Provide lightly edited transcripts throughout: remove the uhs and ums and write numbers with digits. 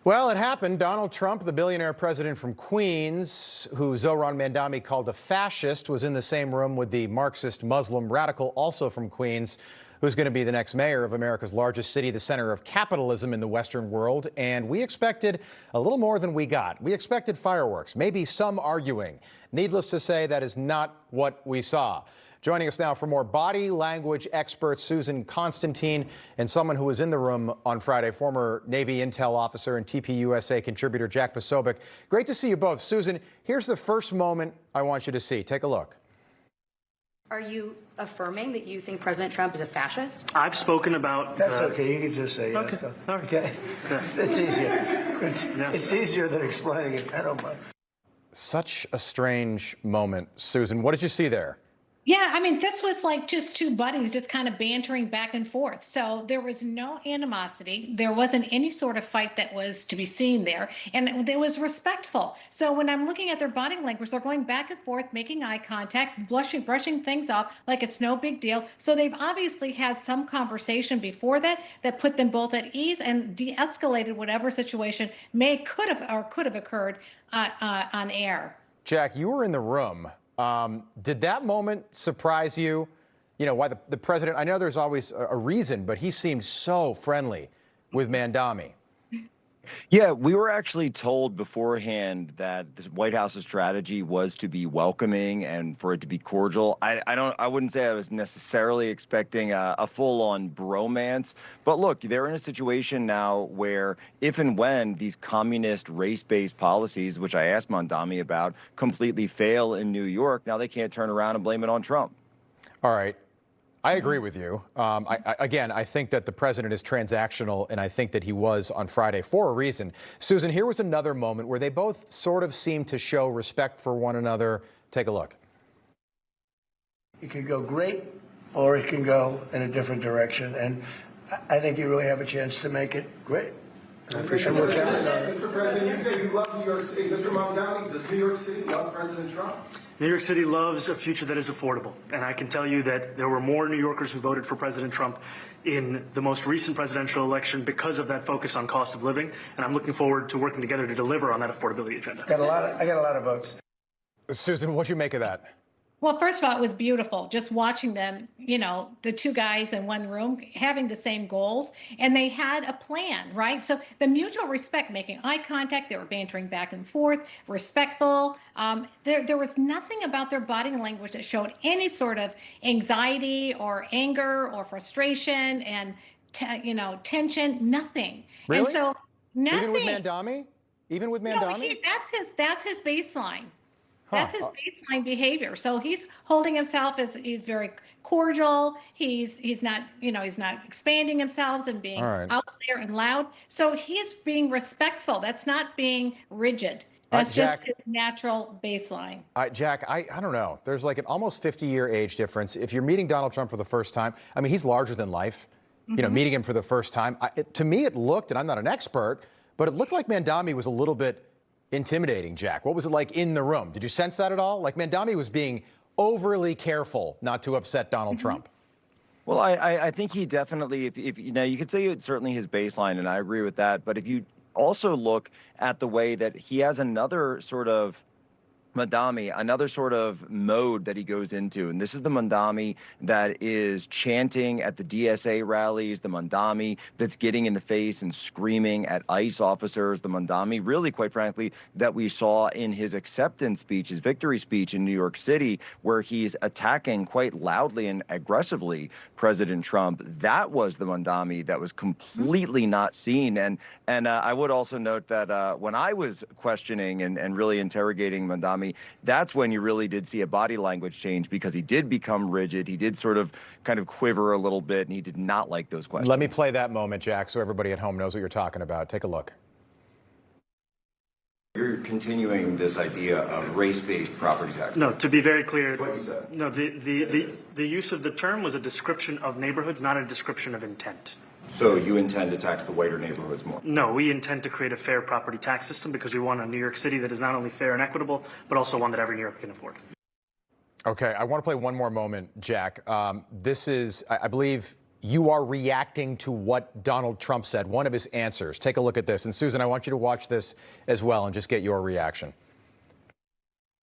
Well, it happened. Donald Trump, the billionaire president from Queens, who Zohran Mandami called a fascist, was in the same room with the Marxist Muslim radical, also from Queens, who's going to be the next mayor of America's largest city, the center of capitalism in the Western world. And we expected a little more than we got. We expected fireworks, maybe some arguing. Needless to say, that is not what we saw. Joining us now for more body language expert Susan Constantine and someone who was in the room on Friday, former Navy intel officer and TPUSA contributor Jack Posobiec. Great to see you both. Susan, here's the first moment I want you to see. Take a look. Are you affirming that you think President Trump is a fascist? I've spoken about... That's okay. You can just say yes. Okay. All right. Okay. Yeah. It's easier. Yes. It's easier than explaining it. I don't mind. Such a strange moment. Susan, what did you see there? Yeah, I mean, this was like just two buddies just kind of bantering back and forth. So there was no animosity. There wasn't any sort of fight that was to be seen there. And it was respectful. So when I'm looking at their body language, they're going back and forth, making eye contact, brushing things off like it's no big deal. So they've obviously had some conversation before that put them both at ease and de-escalated whatever situation could have occurred on air. Jack, you were in the room. Did that moment surprise you? You know, why the president, I know there's always a reason, but he seemed so friendly with Mandami. Yeah, we were actually told beforehand that the White House's strategy was to be welcoming and for it to be cordial. I wouldn't say I was necessarily expecting a full-on bromance, but look, they're in a situation now where if and when these communist race-based policies, which I asked Mandami about, completely fail in New York, now they can't turn around and blame it on Trump. All right. I agree with you. I think that the president is transactional, and I think that he was on Friday for a reason. Susan, here was another moment where they both sort of seemed to show respect for one another. Take a look. It could go great, or it can go in a different direction. And I think you really have a chance to make it great. Mr. President, you say you love New York City. Mr. Mandami, does New York City love President Trump? New York City loves a future that is affordable. And I can tell you that there were more New Yorkers who voted for President Trump in the most recent presidential election because of that focus on cost of living. And I'm looking forward to working together to deliver on that affordability agenda. I got a lot of votes. Susan, what'd you make of that? Well, first of all, it was beautiful just watching them, you know, the two guys in one room having the same goals, and they had a plan, right? So the mutual respect, making eye contact, they were bantering back and forth, respectful. There was nothing about their body language that showed any sort of anxiety or anger or frustration and, tension, nothing. Really? And so nothing. Even with Mandami? Even with Mandami? No, that's his baseline. That's his baseline behavior. So he's holding himself as he's very cordial. He's not, he's not expanding himself and being out there and loud. So he's being respectful. That's not being rigid. That's just his natural baseline. Jack, I don't know. There's like an almost 50-year age difference. If you're meeting Donald Trump for the first time, I mean, he's larger than life. You know, meeting him for the first time. To me, it looked, and I'm not an expert, but it looked like Mandami was a little bit intimidating, Jack. What was it like in the room? Did you sense that at all? Like Mandami was being overly careful not to upset Donald Trump. Well, I think he definitely, if you could say it's certainly his baseline, and I agree with that. But if you also look at the way that he has another sort of Mandami, another sort of mode that he goes into. And this is the Mandami that is chanting at the DSA rallies, the Mandami that's getting in the face and screaming at ICE officers, the Mandami, really, quite frankly, that we saw in his acceptance speech, his victory speech in New York City, where he's attacking quite loudly and aggressively President Trump. That was the Mandami that was completely not seen. And I would also note that when I was questioning and really interrogating Mandami, that's when you really did see a body language change, because he did become rigid. He did sort of kind of quiver a little bit, and he did not like those questions. Let me play that moment, Jack, so everybody at home knows what you're talking about. Take a look. You're continuing this idea of race-based property taxes. No, to be very clear, That's what you said. No, the use of the term was a description of neighborhoods, not a description of intent. So you intend to tax the whiter neighborhoods more? No, we intend to create a fair property tax system because we want a New York City that is not only fair and equitable, but also one that every New Yorker can afford. Okay, I want to play one more moment, Jack. This is, I believe, you are reacting to what Donald Trump said, one of his answers. Take a look at this. And Susan, I want you to watch this as well and just get your reaction.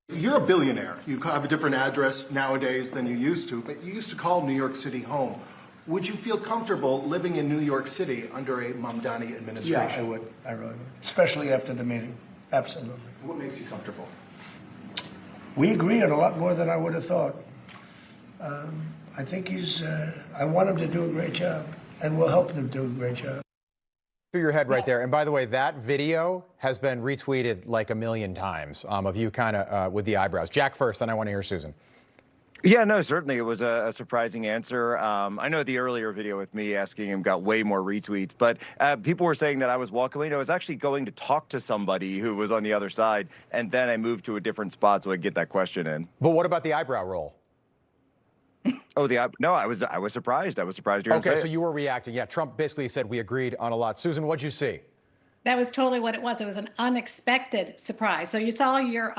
You're a billionaire. You have a different address nowadays than you used to, but you used to call New York City home. Would you feel comfortable living in New York City under a Mamdani administration? Yeah, I would. I really would. Especially after the meeting. Absolutely. What makes you comfortable? We agree on a lot more than I would have thought. I think I want him to do a great job, and we'll help him do a great job. Through your head right there. And by the way, that video has been retweeted like 1 million times of you kind of with the eyebrows. Jack first, then I want to hear Susan. Yeah, no, certainly it was a surprising answer. I know the earlier video with me asking him got way more retweets, but people were saying that I was walking away. No, I was actually going to talk to somebody who was on the other side, and then I moved to a different spot so I could get that question in. But what about the eyebrow roll? Oh, no, I was surprised. I was surprised you're going to Okay, say so it. you were reacting. Yeah, Trump basically said we agreed on a lot. Susan, what'd you see? That was totally what it was. It was an unexpected surprise. So you saw your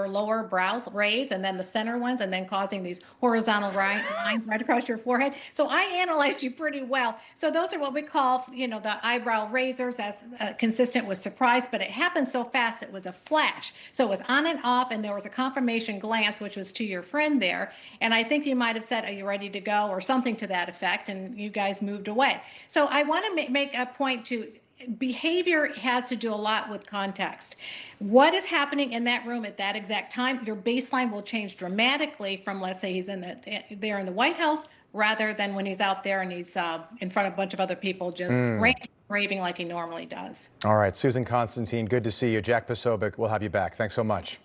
lower brows raise, and then the center ones, and then causing these horizontal lines right across your forehead. So I analyzed you pretty well. So those are what we call, the eyebrow raisers. That's consistent with surprise, but it happened so fast it was a flash. So it was on and off, and there was a confirmation glance, which was to your friend there. And I think you might have said, "Are you ready to go?" or something to that effect, and you guys moved away. So I want to make a point to. Behavior has to do a lot with context. What is happening in that room at that exact time, your baseline will change dramatically from, let's say, he's there in the White House, rather than when he's out there and he's in front of a bunch of other people just raving like he normally does. All right, Susan Constantine, good to see you. Jack Posobiec, we'll have you back. Thanks so much.